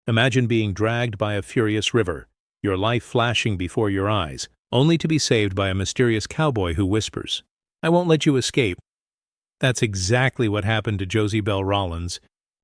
Imagine being dragged by a furious river, your life flashing before your eyes, only to be saved by a mysterious cowboy who whispers, "I won't let you escape." That's exactly what happened to Josie Bell Rollins,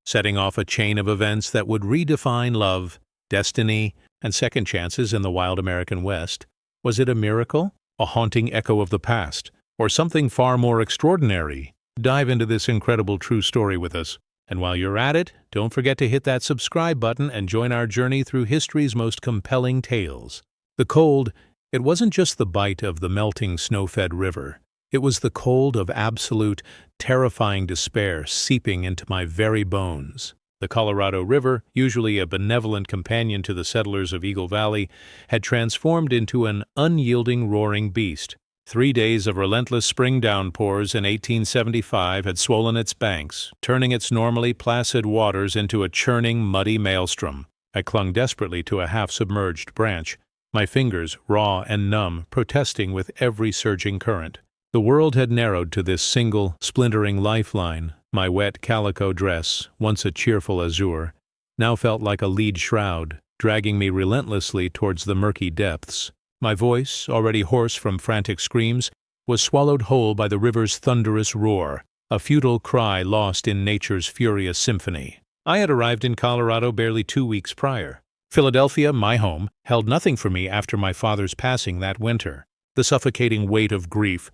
setting off a chain of events that would redefine love, destiny, and second chances in the wild American West. Was it a miracle, a haunting echo of the past, or something far more extraordinary? Dive into this incredible true story with us. And while you're at it, don't forget to hit that subscribe button and join our journey through history's most compelling tales. The cold, it wasn't just the bite of the melting snow-fed river. It was the cold of absolute, terrifying despair seeping into my very bones. The Colorado River, usually a benevolent companion to the settlers of Eagle Valley, had transformed into an unyielding, roaring beast. 3 days of relentless spring downpours in 1875 had swollen its banks, turning its normally placid waters into a churning, muddy maelstrom. I clung desperately to a half-submerged branch, my fingers, raw and numb, protesting with every surging current. The world had narrowed to this single, splintering lifeline. My wet calico dress, once a cheerful azure, now felt like a lead shroud, dragging me relentlessly towards the murky depths. My voice, already hoarse from frantic screams, was swallowed whole by the river's thunderous roar, a futile cry lost in nature's furious symphony. I had arrived in Colorado barely 2 weeks prior. Philadelphia, my home, held nothing for me after my father's passing that winter. The suffocating weight of grief,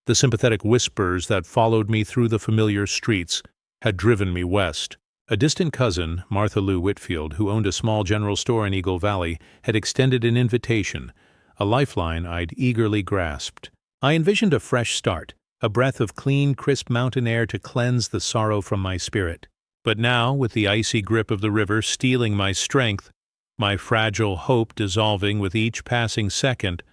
the sympathetic whispers that followed me through the familiar streets, had driven me west. A distant cousin, Martha Lou Whitfield, who owned a small general store in Eagle Valley, had extended an invitation, a lifeline I'd eagerly grasped. I envisioned a fresh start, a breath of clean, crisp mountain air to cleanse the sorrow from my spirit. But now, with the icy grip of the river stealing my strength, my fragile hope dissolving with each passing second,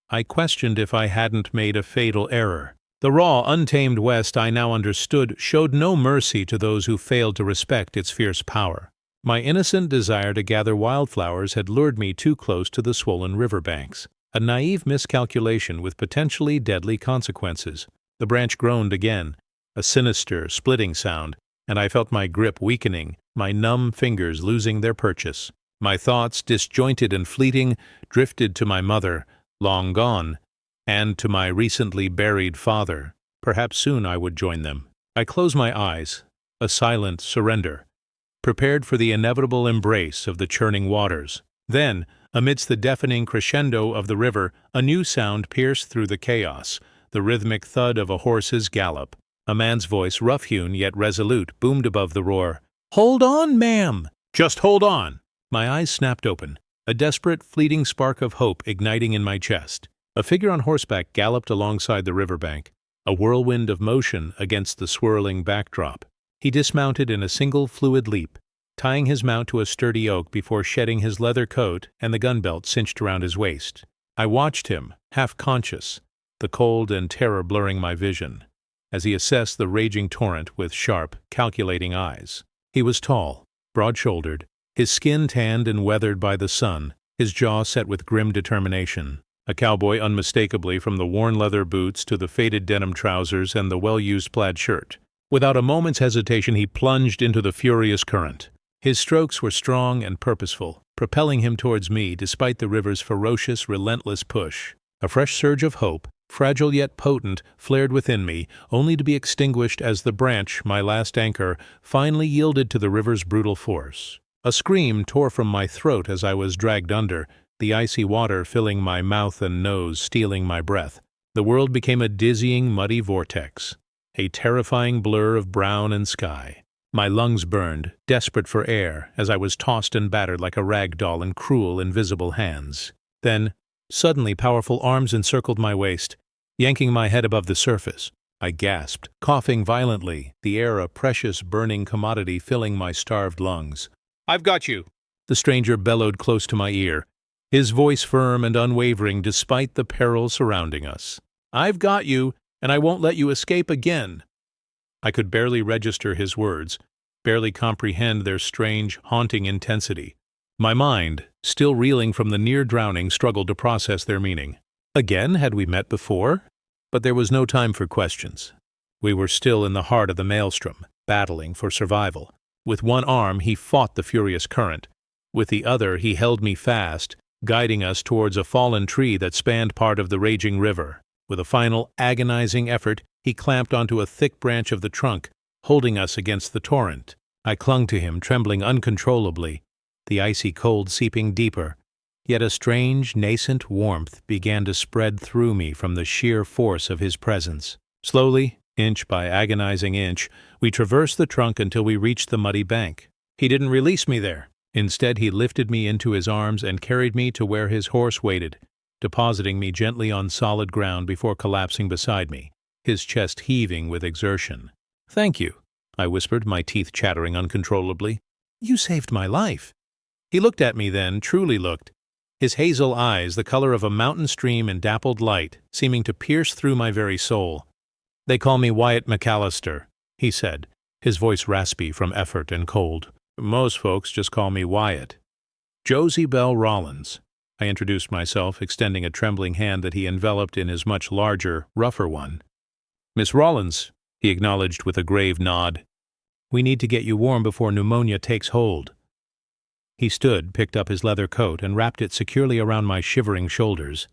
I questioned if I hadn't made a fatal error. The raw, untamed West, I now understood, showed no mercy to those who failed to respect its fierce power. My innocent desire to gather wildflowers had lured me too close to the swollen riverbanks. A naive miscalculation with potentially deadly consequences. The branch groaned again, a sinister, splitting sound, and I felt my grip weakening, my numb fingers losing their purchase. My thoughts, disjointed and fleeting, drifted to my mother, long gone, and to my recently buried father. Perhaps soon I would join them. I closed my eyes, a silent surrender, prepared for the inevitable embrace of the churning waters. Then, amidst the deafening crescendo of the river, a new sound pierced through the chaos, the rhythmic thud of a horse's gallop. A man's voice, rough-hewn yet resolute, boomed above the roar. "Hold on, ma'am!" "Just hold on!" My eyes snapped open, a desperate, fleeting spark of hope igniting in my chest. A figure on horseback galloped alongside the riverbank, a whirlwind of motion against the swirling backdrop. He dismounted in a single fluid leap, tying his mount to a sturdy oak before shedding his leather coat and the gun belt cinched around his waist. I watched him, half-conscious, the cold and terror blurring my vision, as he assessed the raging torrent with sharp, calculating eyes. He was tall, broad-shouldered, his skin tanned and weathered by the sun, his jaw set with grim determination. A cowboy unmistakably, from the worn leather boots to the faded denim trousers and the well-used plaid shirt. Without a moment's hesitation, he plunged into the furious current. His strokes were strong and purposeful, propelling him towards me despite the river's ferocious, relentless push. A fresh surge of hope, fragile yet potent, flared within me, only to be extinguished as the branch, my last anchor, finally yielded to the river's brutal force. A scream tore from my throat as I was dragged under, the icy water filling my mouth and nose, stealing my breath. The world became a dizzying, muddy vortex, a terrifying blur of brown and sky. My lungs burned, desperate for air, as I was tossed and battered like a rag doll in cruel, invisible hands. Then, suddenly, powerful arms encircled my waist, yanking my head above the surface. I gasped, coughing violently, the air a precious, burning commodity filling my starved lungs. "I've got you!" The stranger bellowed close to my ear, his voice firm and unwavering despite the peril surrounding us. "I've got you, and I won't let you escape again." I could barely register his words, barely comprehend their strange, haunting intensity. My mind, still reeling from the near drowning, struggled to process their meaning. Again, had we met before? But there was no time for questions. We were still in the heart of the maelstrom, battling for survival. With one arm he fought the furious current. With the other, he held me fast, guiding us towards a fallen tree that spanned part of the raging river. With a final, agonizing effort, he clamped onto a thick branch of the trunk, holding us against the torrent. I clung to him, trembling uncontrollably, the icy cold seeping deeper. Yet a strange, nascent warmth began to spread through me from the sheer force of his presence. Slowly, inch by agonizing inch, we traversed the trunk until we reached the muddy bank. He didn't release me there. Instead, he lifted me into his arms and carried me to where his horse waited, depositing me gently on solid ground before collapsing beside me, his chest heaving with exertion. "Thank you," I whispered, my teeth chattering uncontrollably. "You saved my life." He looked at me then, truly looked, his hazel eyes the color of a mountain stream in dappled light, seeming to pierce through my very soul. "They call me Wyatt McAllister," he said, his voice raspy from effort and cold. "Most folks just call me Wyatt." "Josie Bell Rollins," I introduced myself, extending a trembling hand that he enveloped in his much larger, rougher one. "Miss Rollins," he acknowledged with a grave nod. "We need to get you warm before pneumonia takes hold." He stood, picked up his leather coat, and wrapped it securely around my shivering shoulders.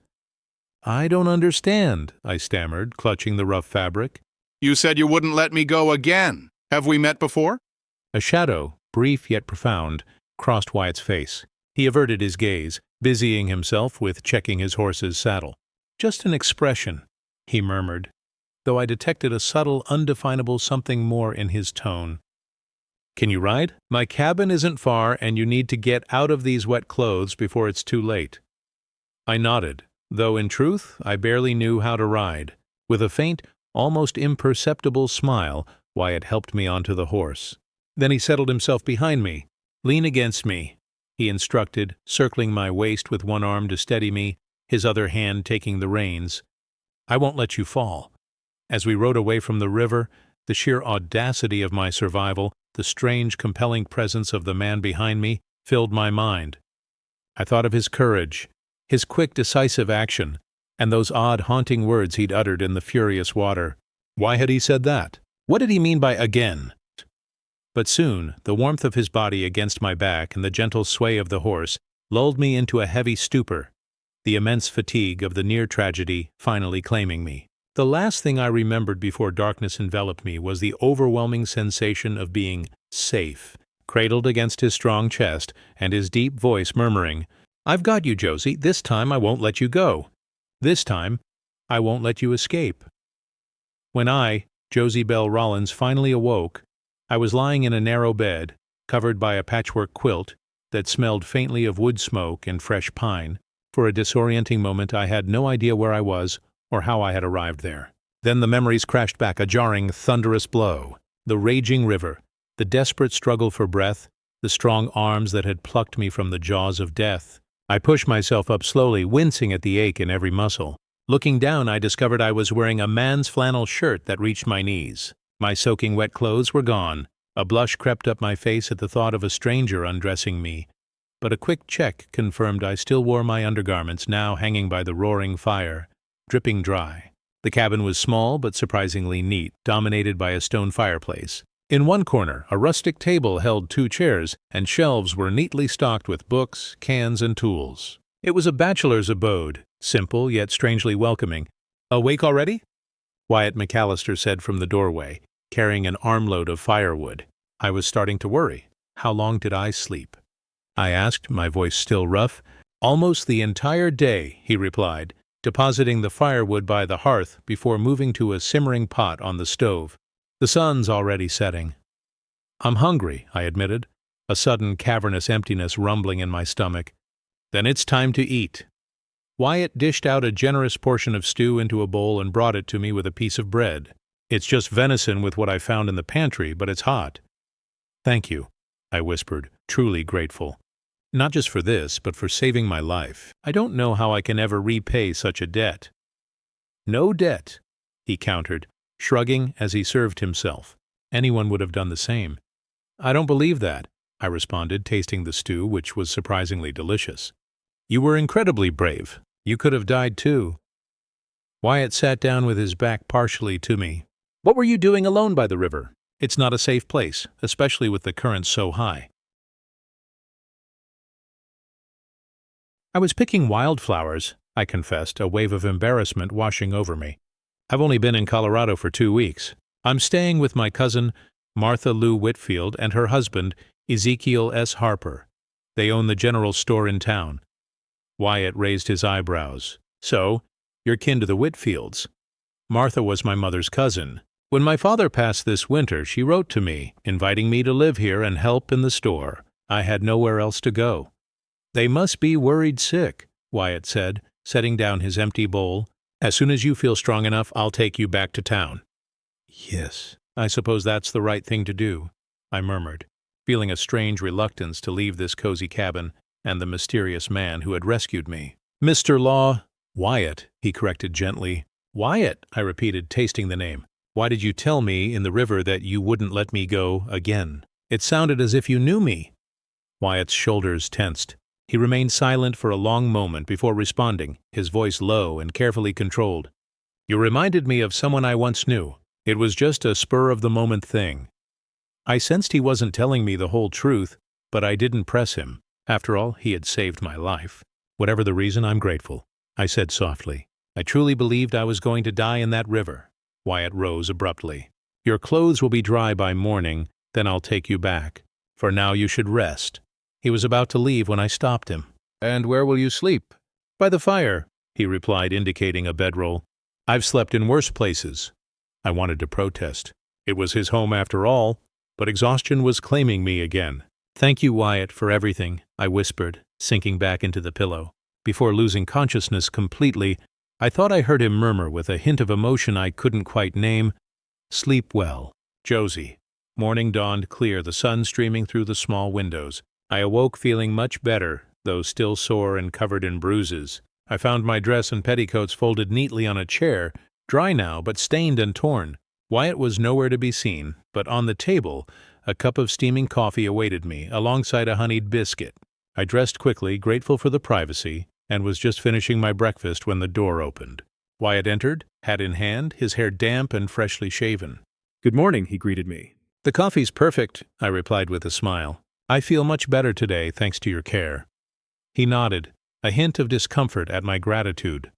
"I don't understand," I stammered, clutching the rough fabric. "You said you wouldn't let me go again. Have we met before?" A shadow, brief yet profound, crossed Wyatt's face. He averted his gaze, busying himself with checking his horse's saddle. "Just an expression," he murmured, though I detected a subtle, undefinable something more in his tone. "Can you ride? My cabin isn't far, and you need to get out of these wet clothes before it's too late." I nodded, though in truth I barely knew how to ride. With a faint, almost imperceptible smile, Wyatt helped me onto the horse. Then he settled himself behind me. "Lean against me," he instructed, circling my waist with one arm to steady me, his other hand taking the reins. "I won't let you fall." As we rode away from the river, the sheer audacity of my survival, the strange, compelling presence of the man behind me, filled my mind. I thought of his courage, his quick, decisive action, and those odd, haunting words he'd uttered in the furious water. Why had he said that? What did he mean by again? But soon, the warmth of his body against my back and the gentle sway of the horse lulled me into a heavy stupor, the immense fatigue of the near tragedy finally claiming me. The last thing I remembered before darkness enveloped me was the overwhelming sensation of being safe, cradled against his strong chest, and his deep voice murmuring, "I've got you, Josie. This time I won't let you go. This time I won't let you escape." When I, Josie Bell Rollins, finally awoke, I was lying in a narrow bed, covered by a patchwork quilt that smelled faintly of wood smoke and fresh pine. For a disorienting moment I had no idea where I was or how I had arrived there. Then the memories crashed back, a jarring, thunderous blow. The raging river, the desperate struggle for breath, the strong arms that had plucked me from the jaws of death. I pushed myself up slowly, wincing at the ache in every muscle. Looking down, I discovered I was wearing a man's flannel shirt that reached my knees. My soaking wet clothes were gone. A blush crept up my face at the thought of a stranger undressing me, but a quick check confirmed I still wore my undergarments, now hanging by the roaring fire, dripping dry. The cabin was small but surprisingly neat, dominated by a stone fireplace. In one corner, a rustic table held 2 chairs, and shelves were neatly stocked with books, cans, and tools. It was a bachelor's abode, simple yet strangely welcoming. "Awake already?" Wyatt McAllister said from the doorway, carrying an armload of firewood. I was starting to worry. How long did I sleep? I asked, my voice still rough. "Almost the entire day," he replied, depositing the firewood by the hearth before moving to a simmering pot on the stove. "The sun's already setting." "I'm hungry," I admitted, a sudden cavernous emptiness rumbling in my stomach. "Then it's time to eat." Wyatt dished out a generous portion of stew into a bowl and brought it to me with a piece of bread. "It's just venison with what I found in the pantry, but it's hot." "Thank you," I whispered, truly grateful. "Not just for this, but for saving my life. I don't know how I can ever repay such a debt." "No debt," he countered, shrugging as he served himself. "Anyone would have done the same." "I don't believe that," I responded, tasting the stew, which was surprisingly delicious. "You were incredibly brave. You could have died too." Wyatt sat down with his back partially to me. "What were you doing alone by the river? It's not a safe place, especially with the currents so high." I was picking wildflowers, I confessed, a wave of embarrassment washing over me. I've only been in Colorado for 2 weeks. I'm staying with my cousin, Martha Lou Whitfield, and her husband, Ezekiel S. Harper. They own the general store in town. Wyatt raised his eyebrows. So, you're kin to the Whitfields. Martha was my mother's cousin. When my father passed this winter, she wrote to me, inviting me to live here and help in the store. I had nowhere else to go. They must be worried sick, Wyatt said, setting down his empty bowl. As soon as you feel strong enough, I'll take you back to town. Yes, I suppose that's the right thing to do, I murmured, feeling a strange reluctance to leave this cozy cabin and the mysterious man who had rescued me. Mr. Law, Wyatt, he corrected gently. Wyatt, I repeated, tasting the name. Why did you tell me in the river that you wouldn't let me go again? It sounded as if you knew me. Wyatt's shoulders tensed. He remained silent for a long moment before responding, his voice low and carefully controlled. You reminded me of someone I once knew. It was just a spur-of-the-moment thing. I sensed he wasn't telling me the whole truth, but I didn't press him. After all, he had saved my life. Whatever the reason, I'm grateful, I said softly. I truly believed I was going to die in that river. Wyatt rose abruptly. Your clothes will be dry by morning, then I'll take you back. For now you should rest. He was about to leave when I stopped him. And where will you sleep? By the fire, he replied, indicating a bedroll. I've slept in worse places. I wanted to protest. It was his home after all, but exhaustion was claiming me again. Thank you, Wyatt, for everything, I whispered, sinking back into the pillow. Before losing consciousness completely, I thought I heard him murmur with a hint of emotion I couldn't quite name, Sleep well, Josie. Morning dawned clear, the sun streaming through the small windows. I awoke feeling much better, though still sore and covered in bruises. I found my dress and petticoats folded neatly on a chair, dry now but stained and torn. Wyatt was nowhere to be seen, but on the table, a cup of steaming coffee awaited me, alongside a honeyed biscuit. I dressed quickly, grateful for the privacy, and was just finishing my breakfast when the door opened. Wyatt entered, hat in hand, his hair damp and freshly shaven. Good morning, he greeted me. The coffee's perfect, I replied with a smile. I feel much better today, thanks to your care. He nodded, a hint of discomfort at my gratitude.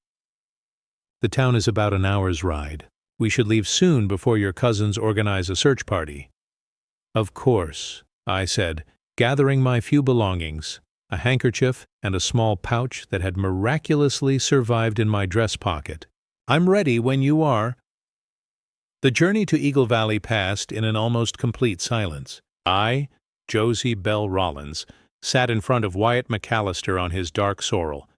The town is about an hour's ride. We should leave soon before your cousins organize a search party. Of course, I said, gathering my few belongings, a handkerchief and a small pouch that had miraculously survived in my dress pocket. I'm ready when you are. The journey to Eagle Valley passed in an almost complete silence. I, Josie Bell Rollins, sat in front of Wyatt McAllister on his dark sorrel,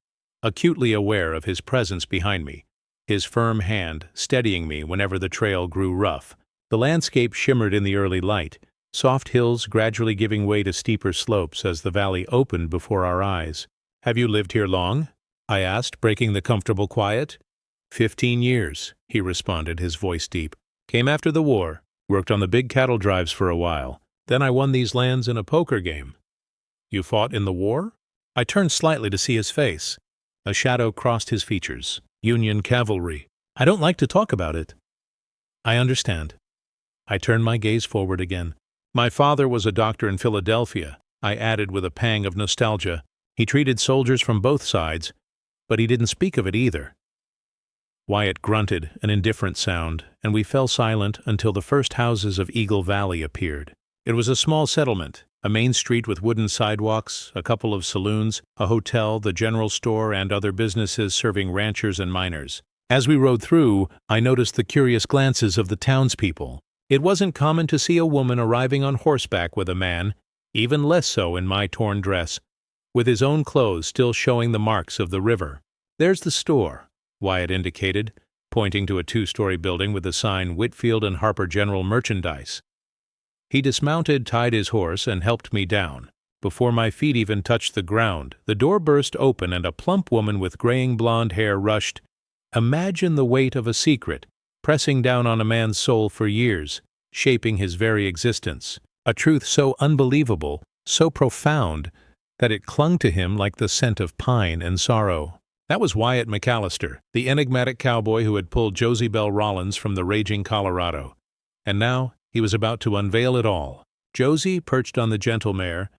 acutely aware of his presence behind me, his firm hand steadying me whenever the trail grew rough. The landscape shimmered in the early light, soft hills gradually giving way to steeper slopes as the valley opened before our eyes. Have you lived here long? I asked, breaking the comfortable quiet. 15 years, he responded, his voice deep. Came after the war, worked on the big cattle drives for a while. Then I won these lands in a poker game. You fought in the war? I turned slightly to see his face. A shadow crossed his features. Union cavalry. I don't like to talk about it. I understand. I turned my gaze forward again. My father was a doctor in Philadelphia, I added with a pang of nostalgia. He treated soldiers from both sides, but he didn't speak of it either. Wyatt grunted, an indifferent sound, and we fell silent until the first houses of Eagle Valley appeared. It was a small settlement, a main street with wooden sidewalks, a couple of saloons, a hotel, the general store, and other businesses serving ranchers and miners. As we rode through, I noticed the curious glances of the townspeople. It wasn't common to see a woman arriving on horseback with a man, even less so in my torn dress, with his own clothes still showing the marks of the river. There's the store, Wyatt indicated, pointing to a 2-story building with the sign Whitfield and Harper General Merchandise. He dismounted, tied his horse, and helped me down. Before my feet even touched the ground, the door burst open and a plump woman with graying blonde hair rushed. Imagine the weight of a secret, pressing down on a man's soul for years, shaping his very existence. A truth so unbelievable, so profound, that it clung to him like the scent of pine and sorrow. That was Wyatt McAllister, the enigmatic cowboy who had pulled Josie Bell Rollins from the raging Colorado. And now he was about to unveil it all. Josie, perched on the gentle mare,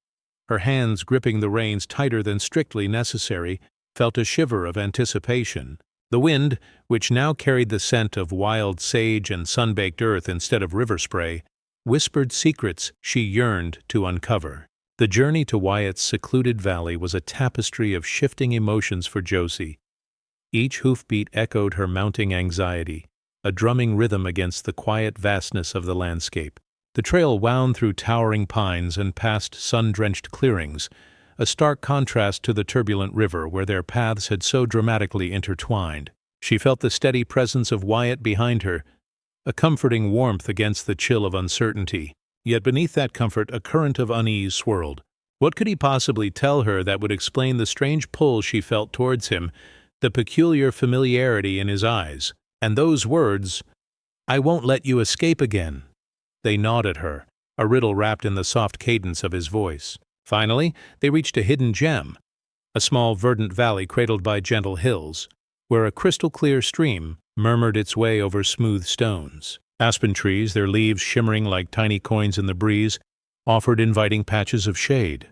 her hands gripping the reins tighter than strictly necessary, felt a shiver of anticipation. The wind, which now carried the scent of wild sage and sun-baked earth instead of river spray, whispered secrets she yearned to uncover. The journey to Wyatt's secluded valley was a tapestry of shifting emotions for Josie. Each hoofbeat echoed her mounting anxiety, a drumming rhythm against the quiet vastness of the landscape. The trail wound through towering pines and past sun-drenched clearings, a stark contrast to the turbulent river where their paths had so dramatically intertwined. She felt the steady presence of Wyatt behind her, a comforting warmth against the chill of uncertainty. Yet beneath that comfort a current of unease swirled. What could he possibly tell her that would explain the strange pull she felt towards him, the peculiar familiarity in his eyes, and those words, "I won't let you escape again"? They gnawed at her, a riddle wrapped in the soft cadence of his voice. Finally, they reached a hidden gem, a small verdant valley cradled by gentle hills, where a crystal-clear stream murmured its way over smooth stones. Aspen trees, their leaves shimmering like tiny coins in the breeze, offered inviting patches of shade.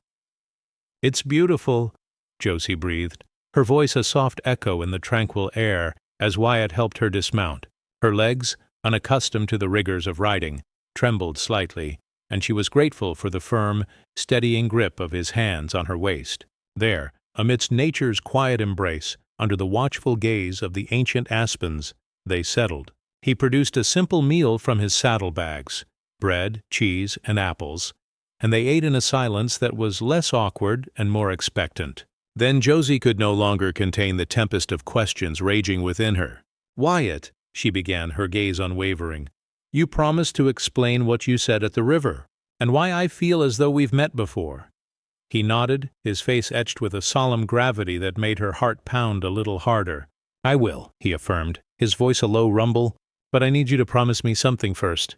"It's beautiful," Josie breathed, her voice a soft echo in the tranquil air as Wyatt helped her dismount. Her legs, unaccustomed to the rigors of riding, trembled slightly, and she was grateful for the firm, steadying grip of his hands on her waist. There, amidst nature's quiet embrace, under the watchful gaze of the ancient aspens, they settled. He produced a simple meal from his saddlebags, bread, cheese, and apples, and they ate in a silence that was less awkward and more expectant. Then Josie could no longer contain the tempest of questions raging within her. "Wyatt," she began, her gaze unwavering, "you promised to explain what you said at the river, and why I feel as though we've met before." He nodded, his face etched with a solemn gravity that made her heart pound a little harder. "I will," he affirmed, his voice a low rumble, "but I need you to promise me something first."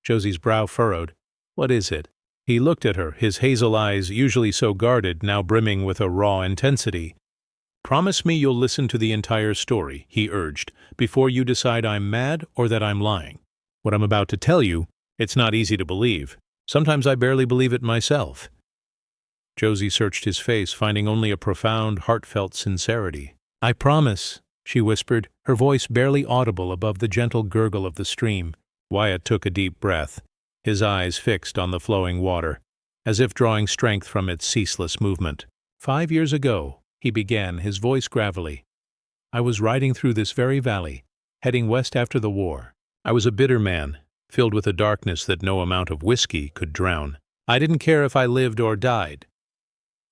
Josie's brow furrowed. "What is it?" He looked at her, his hazel eyes, usually so guarded, now brimming with a raw intensity. "Promise me you'll listen to the entire story," he urged, "before you decide I'm mad or that I'm lying. What I'm about to tell you, it's not easy to believe. Sometimes I barely believe it myself." Josie searched his face, finding only a profound, heartfelt sincerity. "I promise," she whispered, her voice barely audible above the gentle gurgle of the stream. Wyatt took a deep breath, his eyes fixed on the flowing water, as if drawing strength from its ceaseless movement. "5 years ago," he began, his voice gravelly, "I was riding through this very valley, heading west after the war. I was a bitter man, filled with a darkness that no amount of whiskey could drown. I didn't care if I lived or died."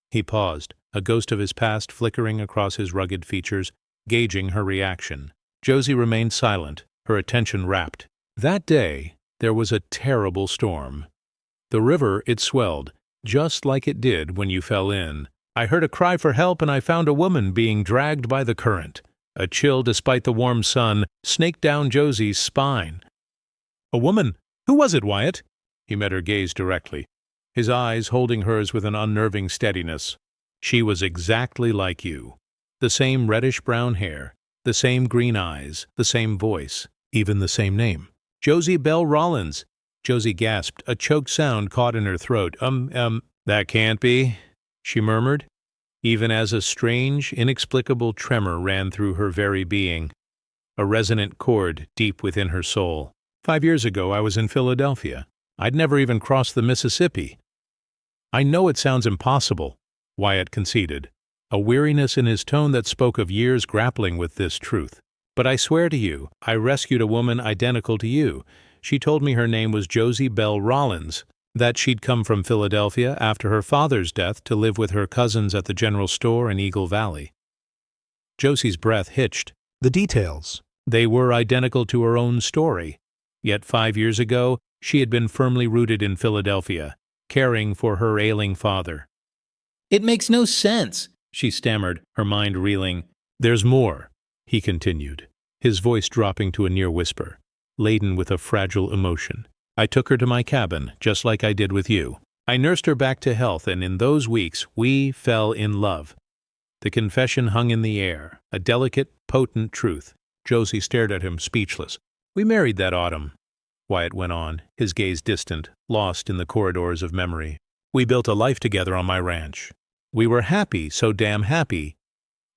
He paused, a ghost of his past flickering across his rugged features, gauging her reaction. Josie remained silent, her attention rapt. "That day, there was a terrible storm. The river, it swelled, just like it did when you fell in. I heard a cry for help and I found a woman being dragged by the current. A chill, despite the warm sun, snaked down Josie's spine." "A woman? Who was it, Wyatt?" He met her gaze directly, his eyes holding hers with an unnerving steadiness. "She was exactly like you. The same reddish-brown hair, the same green eyes, the same voice, even the same name. Josie Bell Rollins." Josie gasped, a choked sound caught in her throat. That can't be," she murmured, even as a strange, inexplicable tremor ran through her very being, a resonant chord deep within her soul. "5 years ago I was in Philadelphia. I'd never even crossed the Mississippi." "I know it sounds impossible," Wyatt conceded, a weariness in his tone that spoke of years grappling with this truth. "But I swear to you, I rescued a woman identical to you. She told me her name was Josie Bell Rollins, that she'd come from Philadelphia after her father's death to live with her cousins at the general store in Eagle Valley." Josie's breath hitched. The details. They were identical to her own story. Yet 5 years ago, she had been firmly rooted in Philadelphia, caring for her ailing father. "It makes no sense," she stammered, her mind reeling. "There's more," he continued, his voice dropping to a near whisper, laden with a fragile emotion. "I took her to my cabin, just like I did with you. I nursed her back to health, and in those weeks we fell in love." The confession hung in the air, a delicate, potent truth. Josie stared at him, speechless. "We married that autumn," Wyatt went on, his gaze distant, lost in the corridors of memory. We built a life together on my ranch. We were happy, so damn happy.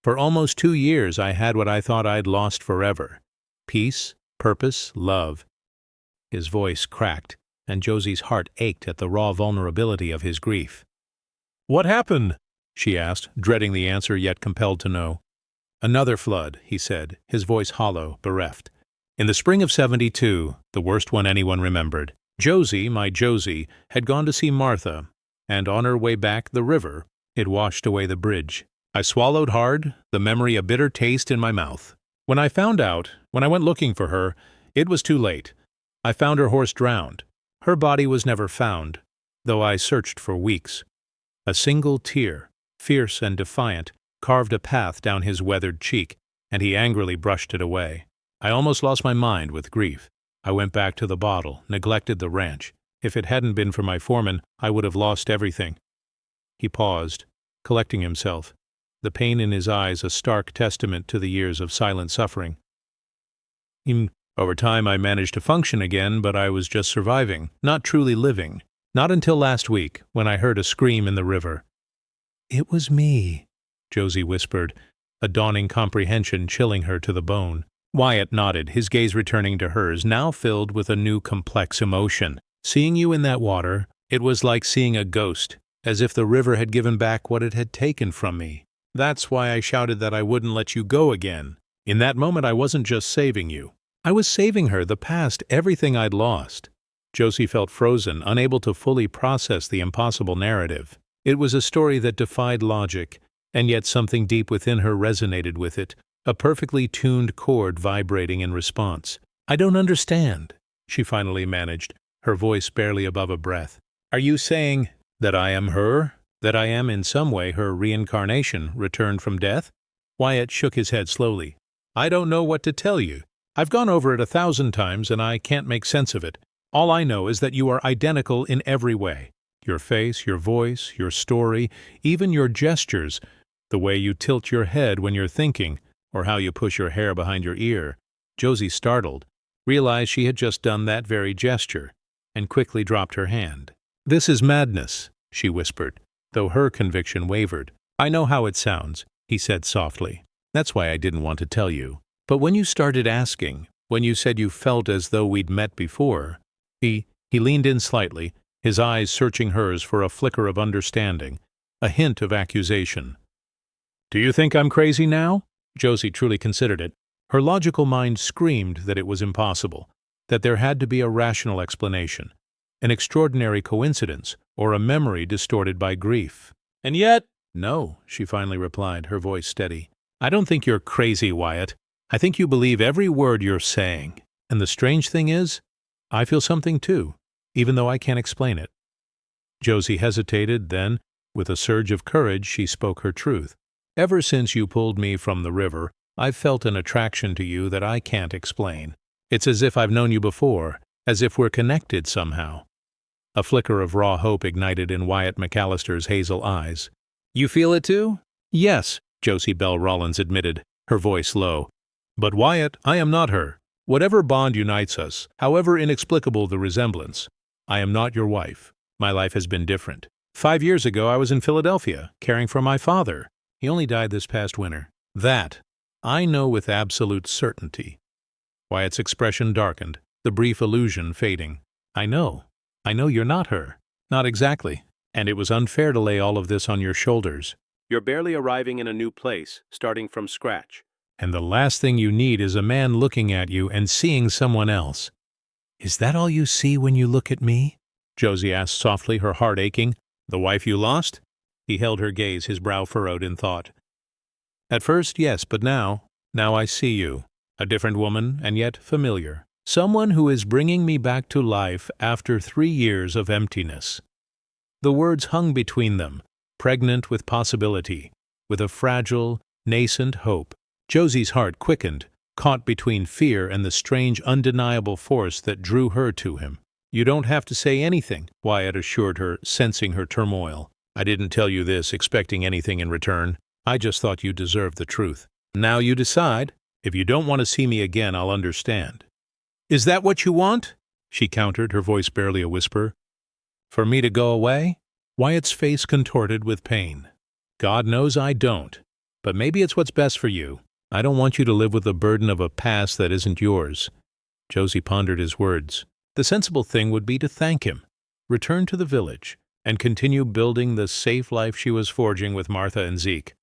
For almost 2 years I had what I thought I'd lost forever. Peace, purpose, love. His voice cracked, and Josie's heart ached at the raw vulnerability of his grief. "What happened?" she asked, dreading the answer yet compelled to know. "Another flood," he said, his voice hollow, bereft. "In the spring of '72, the worst one anyone remembered, Josie, my Josie, had gone to see Martha, and on her way back the river, it washed away the bridge. I swallowed hard, the memory a bitter taste in my mouth. When I went looking for her, it was too late. I found her horse drowned. Her body was never found, though I searched for weeks. A single tear, fierce and defiant, carved a path down his weathered cheek, and he angrily brushed it away. I almost lost my mind with grief. I went back to the bottle, neglected the ranch. If it hadn't been for my foreman, I would have lost everything." He paused, collecting himself, the pain in his eyes a stark testament to the years of silent suffering. "Over time I managed to function again, but I was just surviving, not truly living. Not until last week, when I heard a scream in the river." "It was me," Josie whispered, a dawning comprehension chilling her to the bone. Wyatt nodded, his gaze returning to hers, now filled with a new complex emotion. "Seeing you in that water, it was like seeing a ghost, as if the river had given back what it had taken from me. That's why I shouted that I wouldn't let you go again. In that moment I wasn't just saving you. I was saving her, the past, everything I'd lost." Josie felt frozen, unable to fully process the impossible narrative. It was a story that defied logic, and yet something deep within her resonated with it, a perfectly tuned chord vibrating in response. "I don't understand," she finally managed, her voice barely above a breath. "Are you saying that I am her? That I am in some way her reincarnation, returned from death?" Wyatt shook his head slowly. "I don't know what to tell you. I've gone over it 1,000 times and I can't make sense of it. All I know is that you are identical in every way. Your face, your voice, your story, even your gestures, the way you tilt your head when you're thinking, or how you push your hair behind your ear." Josie, startled, realized she had just done that very gesture, and quickly dropped her hand. "This is madness," she whispered, though her conviction wavered. "I know how it sounds," he said softly. "That's why I didn't want to tell you. But when you started asking, when you said you felt as though we'd met before," he leaned in slightly, his eyes searching hers for a flicker of understanding, a hint of accusation. "Do you think I'm crazy now?" Josie truly considered it. Her logical mind screamed that it was impossible, that there had to be a rational explanation, an extraordinary coincidence, or a memory distorted by grief. "And yet—" "No," she finally replied, her voice steady. "I don't think you're crazy, Wyatt. I think you believe every word you're saying. And the strange thing is, I feel something too, even though I can't explain it." Josie hesitated, then, with a surge of courage, she spoke her truth. "Ever since you pulled me from the river, I've felt an attraction to you that I can't explain. It's as if I've known you before, as if we're connected somehow." A flicker of raw hope ignited in Wyatt McAllister's hazel eyes. "You feel it too?" "Yes," Josie Bell Rollins admitted, her voice low. "But Wyatt, I am not her. Whatever bond unites us, however inexplicable the resemblance, I am not your wife. My life has been different. 5 years ago I was in Philadelphia, caring for my father. He only died this past winter. That I know with absolute certainty." Wyatt's expression darkened, the brief illusion fading. I know you're not her. Not exactly. And it was unfair to lay all of this on your shoulders. You're barely arriving in a new place, starting from scratch. And the last thing you need is a man looking at you and seeing someone else. "Is that all you see when you look at me?" Josie asked softly, her heart aching. "The wife you lost?" He held her gaze, his brow furrowed in thought. "At first, yes, but now I see you. A different woman, and yet familiar. Someone who is bringing me back to life after 3 years of emptiness." The words hung between them, pregnant with possibility, with a fragile, nascent hope. Josie's heart quickened, caught between fear and the strange, undeniable force that drew her to him. "You don't have to say anything," Wyatt assured her, sensing her turmoil. "I didn't tell you this expecting anything in return. I just thought you deserved the truth. Now you decide. If you don't want to see me again, I'll understand." "Is that what you want?" she countered, her voice barely a whisper. "For me to go away?" Wyatt's face contorted with pain. God knows I don't. But maybe it's what's best for you. I don't want you to live with the burden of a past that isn't yours. Josie pondered his words. The sensible thing would be to thank him, return to the village, and continue building the safe life she was forging with Martha and Zeke.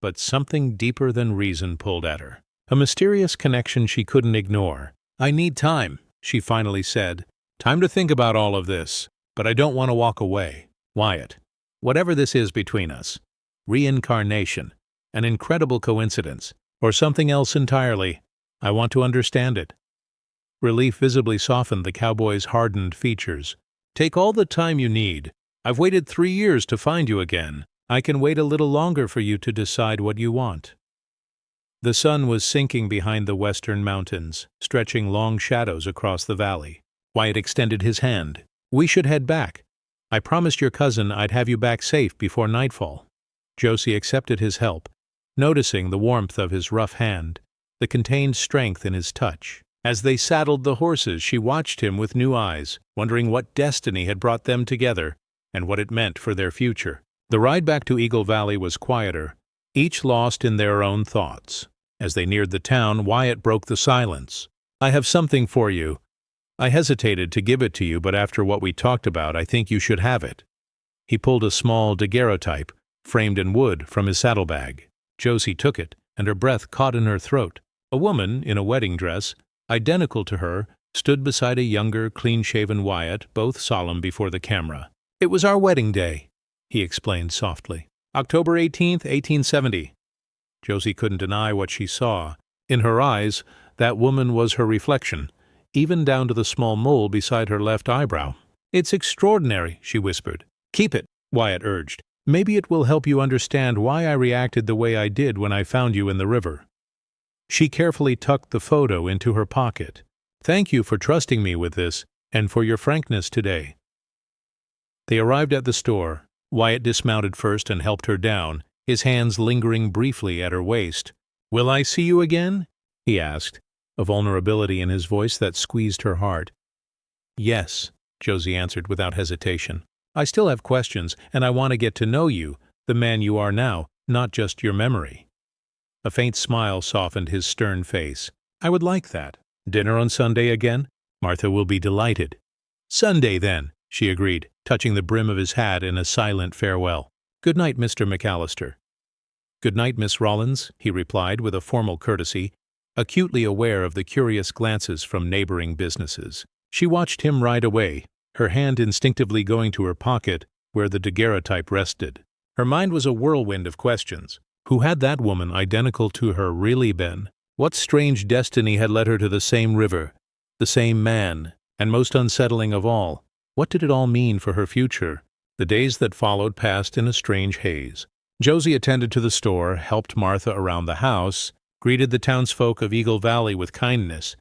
But something deeper than reason pulled at her. A mysterious connection she couldn't ignore. I need time, she finally said. Time to think about all of this, but I don't want to walk away. Wyatt, whatever this is between us, reincarnation, an incredible coincidence, or something else entirely, I want to understand it. Relief visibly softened the cowboy's hardened features. Take all the time you need. I've waited 3 years to find you again. I can wait a little longer for you to decide what you want. The sun was sinking behind the western mountains, stretching long shadows across the valley. Wyatt extended his hand. We should head back. I promised your cousin I'd have you back safe before nightfall. Josie accepted his help, noticing the warmth of his rough hand, the contained strength in his touch. As they saddled the horses, she watched him with new eyes, wondering what destiny had brought them together and what it meant for their future. The ride back to Eagle Valley was quieter, each lost in their own thoughts. As they neared the town, Wyatt broke the silence. I have something for you. I hesitated to give it to you, but after what we talked about, I think you should have it. He pulled a small daguerreotype, framed in wood, from his saddlebag. Josie took it, and her breath caught in her throat. A woman, in a wedding dress, identical to her, stood beside a younger, clean-shaven Wyatt, both solemn before the camera. It was our wedding day, he explained softly. October 18th, 1870. Josie couldn't deny what she saw. In her eyes, that woman was her reflection, even down to the small mole beside her left eyebrow. It's extraordinary, she whispered. Keep it, Wyatt urged. Maybe it will help you understand why I reacted the way I did when I found you in the river. She carefully tucked the photo into her pocket. Thank you for trusting me with this, and for your frankness today. They arrived at the store. Wyatt dismounted first and helped her down, his hands lingering briefly at her waist. Will I see you again? He asked, a vulnerability in his voice that squeezed her heart. Yes, Josie answered without hesitation. I still have questions, and I want to get to know you, the man you are now, not just your memory. A faint smile softened his stern face. I would like that. Dinner on Sunday again? Martha will be delighted. Sunday, then, she agreed, touching the brim of his hat in a silent farewell. Good night, Mr. McAllister. Good night, Miss Rollins, he replied with a formal courtesy, acutely aware of the curious glances from neighboring businesses. She watched him ride away, her hand instinctively going to her pocket where the daguerreotype rested. Her mind was a whirlwind of questions. Who had that woman identical to her really been? What strange destiny had led her to the same river, the same man, and most unsettling of all, what did it all mean for her future? The days that followed passed in a strange haze. Josie attended to the store, helped Martha around the house, greeted the townsfolk of Eagle Valley with kindness,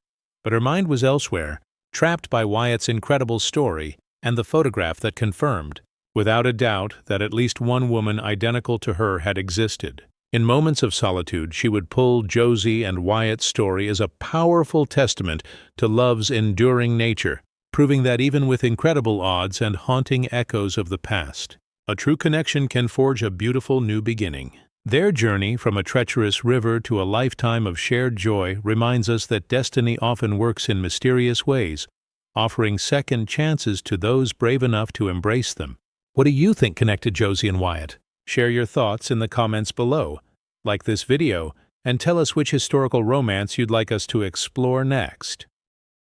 but her mind was elsewhere, trapped by Wyatt's incredible story and the photograph that confirmed, without a doubt, that at least one woman identical to her had existed. In moments of solitude, she would pull Josie and Wyatt's story as a powerful testament to love's enduring nature, proving that even with incredible odds and haunting echoes of the past, a true connection can forge a beautiful new beginning. Their journey from a treacherous river to a lifetime of shared joy reminds us that destiny often works in mysterious ways, offering second chances to those brave enough to embrace them. What do you think connected Josie and Wyatt? Share your thoughts in the comments below. Like this video, and tell us which historical romance you'd like us to explore next.